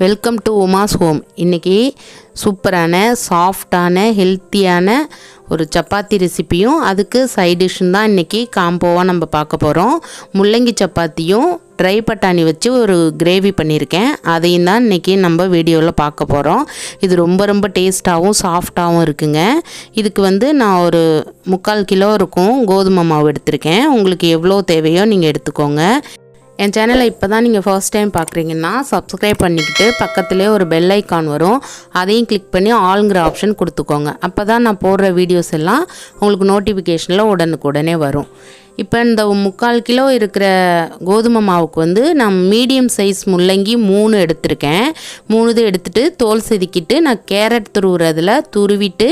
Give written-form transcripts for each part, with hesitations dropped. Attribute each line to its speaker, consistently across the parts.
Speaker 1: Welcome to Uma's home. இன்றைக்கி சூப்பரான சாஃப்டான ஹெல்த்தியான ஒரு சப்பாத்தி ரெசிப்பியும் அதுக்கு சைட் டிஷ்ஷும் தான் இன்றைக்கி காம்போவாக நம்ம பார்க்க போகிறோம். முள்ளங்கி சப்பாத்தியும் ட்ரை பட்டாணி வச்சு ஒரு கிரேவி பண்ணியிருக்கேன். அதையும் தான் இன்றைக்கி நம்ம வீடியோவில் பார்க்க போகிறோம். இது ரொம்ப டேஸ்ட்டாகவும் சாஃப்டாகவும் இருக்குங்க. இதுக்கு நான் ஒரு 3/4 கிலோ இருக்கும் கோதுமை மாவு எடுத்திருக்கேன். உங்களுக்கு எவ்வளோ தேவையோ நீங்கள் எடுத்துக்கோங்க. என் சேனலை இப்போ தான் நீங்கள் ஃபர்ஸ்ட் டைம் பார்க்குறீங்கன்னா சப்ஸ்கிரைப் பண்ணிக்கிட்டு பக்கத்துலேயே ஒரு பெல் ஐக்கான் வரும், அதையும் கிளிக் பண்ணி ஆளுங்கிற ஆப்ஷன் கொடுத்துக்கோங்க. அப்போ தான் நான் போடுற வீடியோஸ் எல்லாம் உங்களுக்கு நோட்டிஃபிகேஷனில் உடனுக்குடனே வரும். இப்போ இந்த 3/4 கிலோ இருக்கிற கோதுமை மாவுக்கு நான் மீடியம் சைஸ் முள்ளங்கி 3 எடுத்திருக்கேன். 3 எடுத்துகிட்டு தோல் செதுக்கிட்டு நான் கேரட் துருவுறதில் துருவிட்டு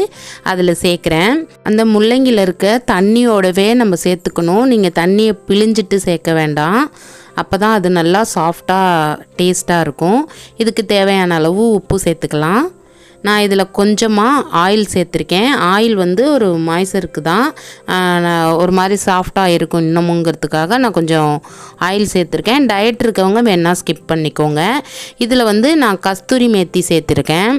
Speaker 1: அதில் சேர்க்குறேன். அந்த முள்ளங்கியில் இருக்க தண்ணியோடவே நம்ம சேர்த்துக்கணும். நீங்கள் தண்ணியை பிழிஞ்சிட்டு சேர்க்க வேண்டாம். அப்போ தான் அது நல்லா சாஃப்டாக டேஸ்ட்டாக இருக்கும். இதுக்கு தேவையான அளவு உப்பு சேர்த்துக்கலாம். நான் இதில் கொஞ்சமாக ஆயில் சேர்த்துருக்கேன். ஆயில் ஒரு மாய்ஸருக்கு தான் ஒரு மாதிரி சாஃப்டாக இருக்கும் இன்னமுங்கிறதுக்காக நான் கொஞ்சம் ஆயில் சேர்த்துருக்கேன். டயட் இருக்கவங்க வேணால் ஸ்கிப் பண்ணிக்கோங்க. இதில் நான் கஸ்தூரி மேத்தி சேர்த்துருக்கேன்.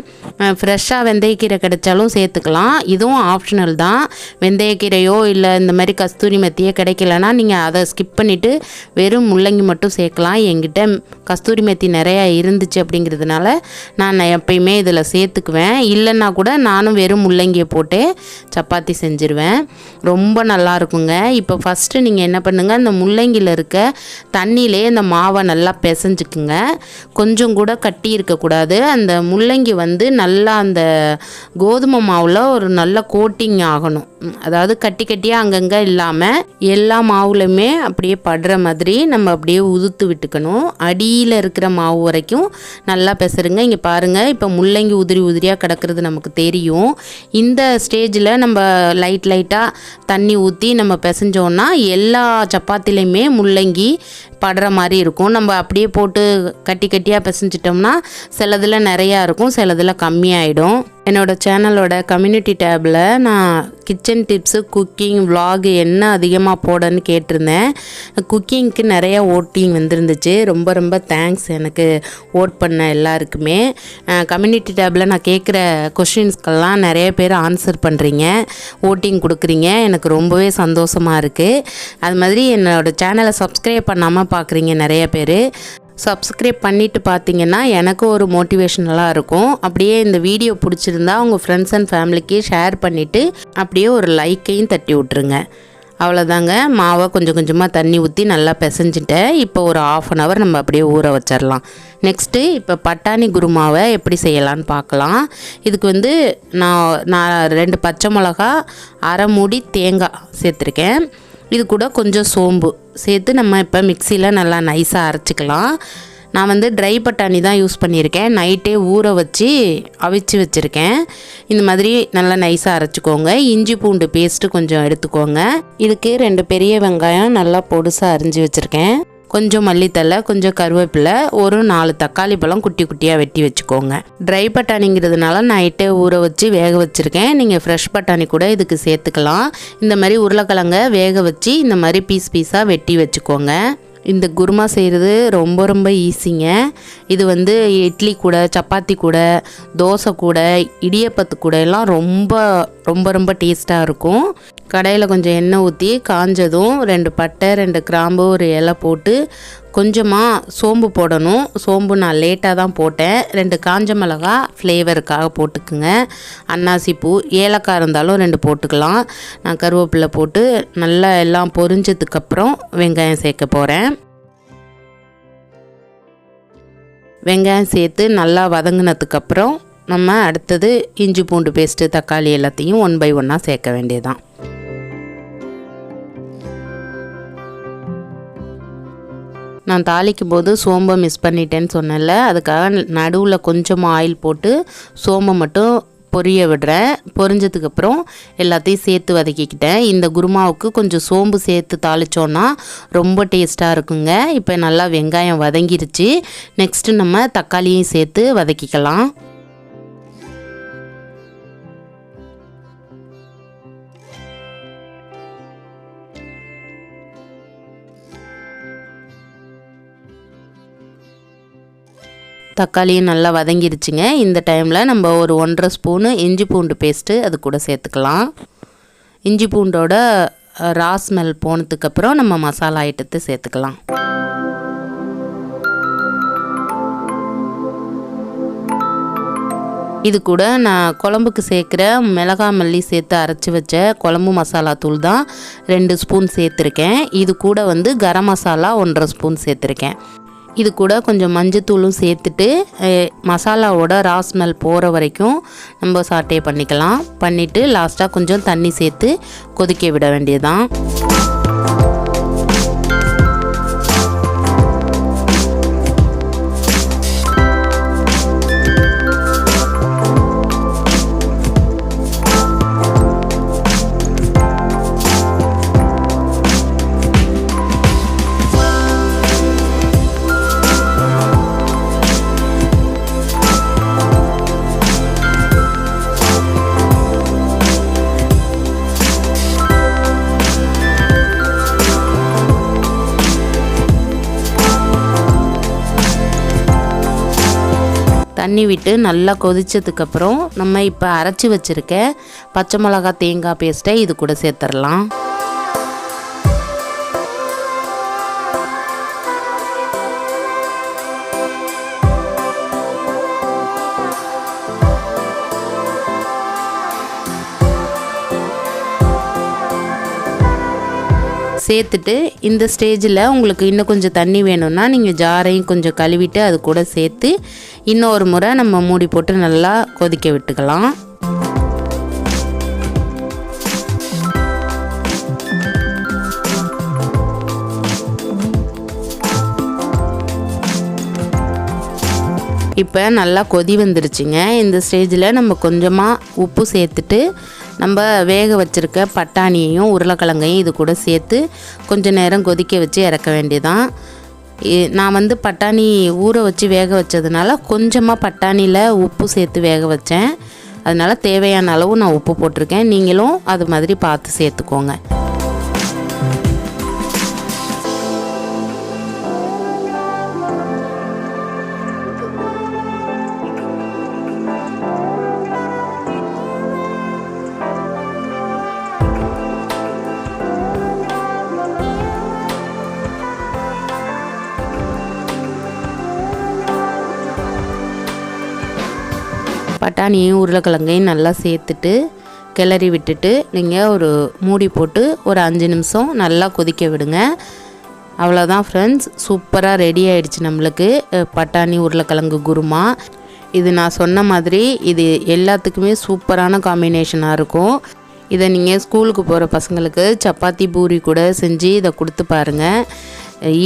Speaker 1: ஃப்ரெஷ்ஷாக வெந்தயக்கீரை கிடைச்சாலும் சேர்த்துக்கலாம், இதுவும் ஆப்ஷனல் தான். வெந்தயக்கீரையோ இல்லை இந்த மாதிரி கஸ்தூரி மேத்தியோ கிடைக்கலன்னா நீங்கள் அதை ஸ்கிப் பண்ணிவிட்டு வெறும் முள்ளங்கி மட்டும் சேர்க்கலாம். என்கிட்ட கஸ்தூரி மேத்தி நிறையா இருந்துச்சு அப்படிங்கிறதுனால நான் எப்பயுமே இதில் சேர்த்துக்குவேன். இல்லைன்னா கூட நானும் வெறும் முள்ளங்கியை போட்டு சப்பாத்தி செஞ்சுருவேன். ரொம்ப நல்லா இருக்குங்க. இப்போ ஃபஸ்ட்டு நீங்கள் என்ன பண்ணுங்கள், அந்த முள்ளங்கியில் இருக்க தண்ணியிலே இந்த மாவை நல்லா பிசைஞ்சுக்குங்க. கொஞ்சம் கூட கட்டி இருக்கக்கூடாது. அந்த முள்ளங்கி நல்லா அந்த கோதுமை மாவில் ஒரு நல்ல கோட்டிங் ஆகணும். அதாவது கட்டியாக அங்கங்கே இல்லாமல் எல்லா மாவுலையுமே அப்படியே படுற மாதிரி நம்ம அப்படியே உதுத்து விட்டுக்கணும். அடியில் இருக்கிற மாவு வரைக்கும் நல்லா பெசருங்க. இங்கே பாருங்கள், இப்போ முள்ளங்கி உதிரியாக கிடக்கிறது நமக்கு தெரியும். இந்த ஸ்டேஜில் நம்ம லைட்டாக தண்ணி ஊற்றி நம்ம பிசைஞ்சோன்னா எல்லா சப்பாத்திலையுமே முள்ளங்கி படுற மாதிரி இருக்கும். நம்ம அப்படியே போட்டு கட்டியாக பிசைஞ்சிட்டோம்னா சிலதில் நிறையா இருக்கும், சிலதில் கம்மியாயிடும். என்னோடய சேனலோட கம்யூனிட்டி டேபில் நான் கிச்சன் டிப்ஸு, குக்கிங், விலாக் என்ன அதிகமாக போடன்னு கேட்டிருந்தேன். குக்கிங்க்கு நிறையா ஓட்டிங் வந்துருந்துச்சு. ரொம்ப தேங்க்ஸ் எனக்கு ஓட் பண்ண எல்லாருக்குமே. கம்யூனிட்டி டேபில் நான் கேட்குற கொஷின்ஸ்க்கெல்லாம் நிறைய பேர் ஆன்சர் பண்ணுறீங்க, ஓட்டிங் கொடுக்குறீங்க. எனக்கு ரொம்பவே சந்தோஷமாக இருக்குது. அது மாதிரி என்னோடய சேனலை சப்ஸ்கிரைப் பண்ணாமல் பார்க்குறீங்க நிறைய பேர். சப்ஸ்கிரைப் பண்ணிவிட்டு பார்த்தீங்கன்னா எனக்கு ஒரு மோட்டிவேஷனலாக இருக்கும். அப்படியே இந்த வீடியோ பிடிச்சிருந்தா உங்கள் ஃப்ரெண்ட்ஸ் அண்ட் ஃபேமிலிக்கு ஷேர் பண்ணிவிட்டு அப்படியே ஒரு லைக்கையும் தட்டி விட்ருங்க. அவ்வளோதாங்க. மாவை கொஞ்சமாக தண்ணி ஊற்றி நல்லா பிசைஞ்சிட்டேன். இப்போ ஒரு 1/2 hour நம்ம அப்படியே ஊற வச்சிடலாம். நெக்ஸ்ட்டு இப்போ பட்டாணி குருமாவை எப்படி செய்யலான்னு பார்க்கலாம். இதுக்கு நான் 2 பச்சை மிளகா, 1/2 மூடி தேங்காய் சேர்த்துருக்கேன். இது கூட கொஞ்சம் சோம்பு சேர்த்து நம்ம இப்போ மிக்சியில் நல்லா நைஸாக அரைச்சிக்கலாம். நான் ட்ரை பட்டாணி தான் யூஸ் பண்ணியிருக்கேன். நைட்டே ஊற வச்சு அவிச்சு வச்சுருக்கேன். இந்த மாதிரி நல்லா நைஸாக அரைச்சிக்கோங்க. இஞ்சி பூண்டு பேஸ்ட்டு கொஞ்சம் எடுத்துக்கோங்க. இதுக்கு 2 பெரிய வெங்காயம் நல்லா பொடுசாக அரிஞ்சு வச்சுருக்கேன். கொஞ்சம் மல்லித்தலை, கொஞ்சம் கருவேப்பிலை, ஒரு 4 தக்காளி பழம் குட்டியாக வெட்டி வச்சுக்கோங்க. ட்ரை பட்டாணிங்கிறதுனால நைட்டே ஊற வச்சு வேக வச்சுருக்கேன். நீங்கள் ஃப்ரெஷ் பட்டாணி கூட இதுக்கு சேர்த்துக்கலாம். இந்த மாதிரி உருளைக்கிழங்க வேக வச்சு இந்த மாதிரி பீஸாக வெட்டி வச்சுக்கோங்க. இந்த குருமா செய்கிறது ரொம்ப ஈஸிங்க. இது இட்லி கூட, சப்பாத்தி கூட, தோசை கூட, இடியப்பத்து கூட எல்லாம் ரொம்ப டேஸ்ட்டாக இருக்கும். கடையில் கொஞ்சம் எண்ணெய் ஊற்றி காஞ்சதும் 2 பட்டை, 2 கிராம்பு, ஒரு இலை போட்டு கொஞ்சமாக சோம்பு போடணும். சோம்பு நான் லேட்டாக தான் போட்டேன். 2 காஞ்ச மிளகா ஃப்ளேவருக்காக போட்டுக்குங்க. அன்னாசி பூ, ஏலக்காய் இருந்தாலும் 2 போட்டுக்கலாம். நான் கருவேப்பிலை போட்டு நல்லா எல்லாம் பொரிஞ்சதுக்கப்புறம் வெங்காயம் சேர்க்க போகிறேன். வெங்காயம் சேர்த்து நல்லா வதங்கினதுக்கப்புறம் நம்ம அடுத்தது இஞ்சி பூண்டு பேஸ்ட்டு, தக்காளி எல்லாத்தையும் 1 by 1 சேர்க்க வேண்டியதான். நான் தாளிக்கும் போது சோம்பை மிஸ் பண்ணிட்டேன்னு சொன்னேன்ல, அதுக்காக நடுவில் கொஞ்சமாக ஆயில் போட்டு சோம்பை மட்டும் பொரிய விடுறேன். பொரிஞ்சதுக்கப்புறம் எல்லாத்தையும் சேர்த்து வதக்கிக்கிட்டேன். இந்த குருமாவுக்கு கொஞ்சம் சோம்பு சேர்த்து தாளித்தோன்னா ரொம்ப டேஸ்ட்டாக இருக்குங்க. இப்போ நல்லா வெங்காயம் வதங்கிருச்சு. நெக்ஸ்ட்டு நம்ம தக்காளியும் சேர்த்து வதக்கிக்கலாம். தக்காளியும் நல்லா வதங்கிருச்சுங்க. இந்த டைமில் நம்ம ஒரு 1.5 ஸ்பூனு இஞ்சி பூண்டு பேஸ்ட்டு அது கூட சேர்த்துக்கலாம். இஞ்சி பூண்டோட ரா ஸ்மெல் போனதுக்கப்புறம் நம்ம மசாலா ஐட்டத்தை சேர்த்துக்கலாம். இது கூட நான் குழம்புக்கு சேர்க்குற மிளகாய் மல்லி சேர்த்து அரைச்சி வச்ச குழம்பு மசாலா தூள் தான் 2 ஸ்பூன் சேர்த்துருக்கேன். இது கூட கரம் மசாலா 1.5 ஸ்பூன் சேர்த்துருக்கேன். இது கூட கொஞ்சம் மஞ்சத்தூளும் சேர்த்துட்டு மசாலாவோட ரா ஸ்மெல் போகிற வரைக்கும் நம்ம சாட்டே பண்ணிக்கலாம். பண்ணிவிட்டு லாஸ்ட்டாக கொஞ்சம் தண்ணி சேர்த்து கொதிக்க விட வேண்டியதான். தண்ணி விட்டு நல்லா கொதிச்சதுக்கப்புறம் நம்ம இப்போ அரைச்சி வச்சுருக்க பச்சை மிளகா தேங்காய் பேஸ்ட்டை இது கூட சேர்த்துடலாம். சேர்த்துட்டு இந்த ஸ்டேஜில் உங்களுக்கு இன்னும் கொஞ்சம் தண்ணி வேணும்னா நீங்கள் ஜாரையும் கொஞ்சம் கழுவிட்டு அது கூட சேர்த்து இன்னொரு முறை நம்ம மூடி போட்டு நல்லா கொதிக்க விட்டுக்கலாம். இப்போ நல்லா கொதி வந்துருச்சுங்க. இந்த ஸ்டேஜில் நம்ம கொஞ்சமாக உப்பு சேர்த்துட்டு நம்ம வேக வச்சுருக்க பட்டாணியையும் உருளைக்கிழங்கையும் இது கூட சேர்த்து கொஞ்சம் நேரம் கொதிக்க வச்சு இறக்க வேண்டியதான். நான் பட்டாணி ஊற வச்சு வேக வச்சதுனால கொஞ்சமாக பட்டாணியில் உப்பு சேர்த்து வேக வச்சேன். அதனால் தேவையான அளவு நான் உப்பு போட்டிருக்கேன். நீங்களும் அது மாதிரி பார்த்து சேர்த்துக்கோங்க. பட்டாணியும் உருளைக்கிழங்கையும் நல்லா சேர்த்துட்டு கிளறி விட்டுட்டு நீங்கள் ஒரு மூடி போட்டு ஒரு 5 நிமிஷம் நல்லா கொதிக்க விடுங்க. அவ்வளோதான் ஃப்ரெண்ட்ஸ், சூப்பராக ரெடி ஆகிடுச்சு நம்மளுக்கு பட்டாணி உருளைக்கிழங்கு குருமா. இது நான் சொன்ன மாதிரி இது எல்லாத்துக்குமே சூப்பரான காம்பினேஷனாக இருக்கும். இதை நீங்கள் ஸ்கூலுக்கு போகிற பசங்களுக்கு சப்பாத்தி பூரி கூட செஞ்சு இதை கொடுத்து பாருங்கள்.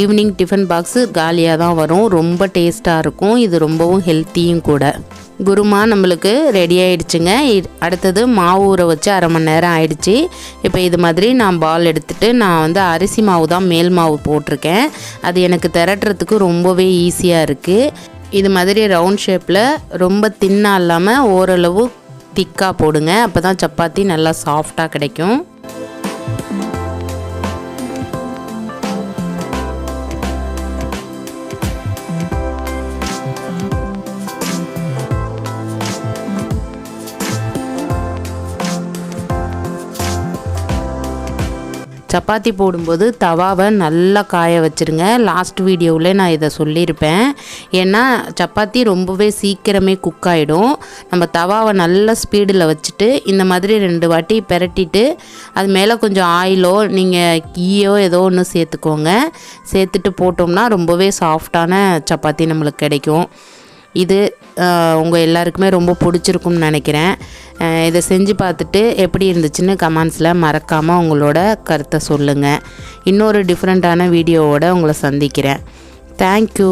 Speaker 1: ஈவினிங் டிஃபன் பாக்ஸு காலியாக தான் வரும். ரொம்ப டேஸ்ட்டாக இருக்கும். இது ரொம்பவும் ஹெல்த்தியும் கூட. குருமா நம்மளுக்கு ரெடி ஆகிடுச்சுங்க. அடுத்தது மாவு ஊற வச்சு 1/2 மணி நேரம் ஆயிடுச்சு. இப்போ இது மாதிரி நான் பால் எடுத்துகிட்டு நான் அரிசி மாவு தான் மேல் மாவு போட்டிருக்கேன். அது எனக்கு திரட்டுறதுக்கு ரொம்பவே ஈஸியாக இருக்குது. இது மாதிரி ரவுண்ட் ஷேப்பில் ரொம்ப தின்னாக இல்லாமல் ஓரளவு திக்காக போடுங்க. அப்போ தான் சப்பாத்தி நல்லா சாஃப்டாக கிடைக்கும். சப்பாத்தி போடும்போது தவாவை நல்லா காய வச்சுருங்க. லாஸ்ட் வீடியோவில் நான் இதை சொல்லியிருப்பேன். ஏன்னா சப்பாத்தி ரொம்பவே சீக்கிரமே குக் ஆகிடும். நம்ம தவாவை நல்ல ஸ்பீடில் வச்சுட்டு இந்த மாதிரி 2 வாட்டி பெரட்டிட்டு அது மேலே கொஞ்சம் ஆயிலோ நீங்கள் கீயோ ஏதோ ஒன்று சேர்த்துக்கோங்க. சேர்த்துட்டு போட்டோம்னா ரொம்பவே சாஃப்டான சப்பாத்தி நம்மளுக்கு கிடைக்கும். இது உங்கள் எல்லாருக்குமே ரொம்ப பிடிச்சிருக்கும்னு நினைக்கிறேன். இதை செஞ்சு பார்த்துட்டு எப்படி இருந்துச்சுன்னு கமெண்ட்ஸில் மறக்காமல் உங்களோட கருத்தை சொல்லுங்கள். இன்னொரு டிஃப்ரெண்ட்டான வீடியோவோடு உங்களை சந்திக்கிறேன். தேங்க்யூ.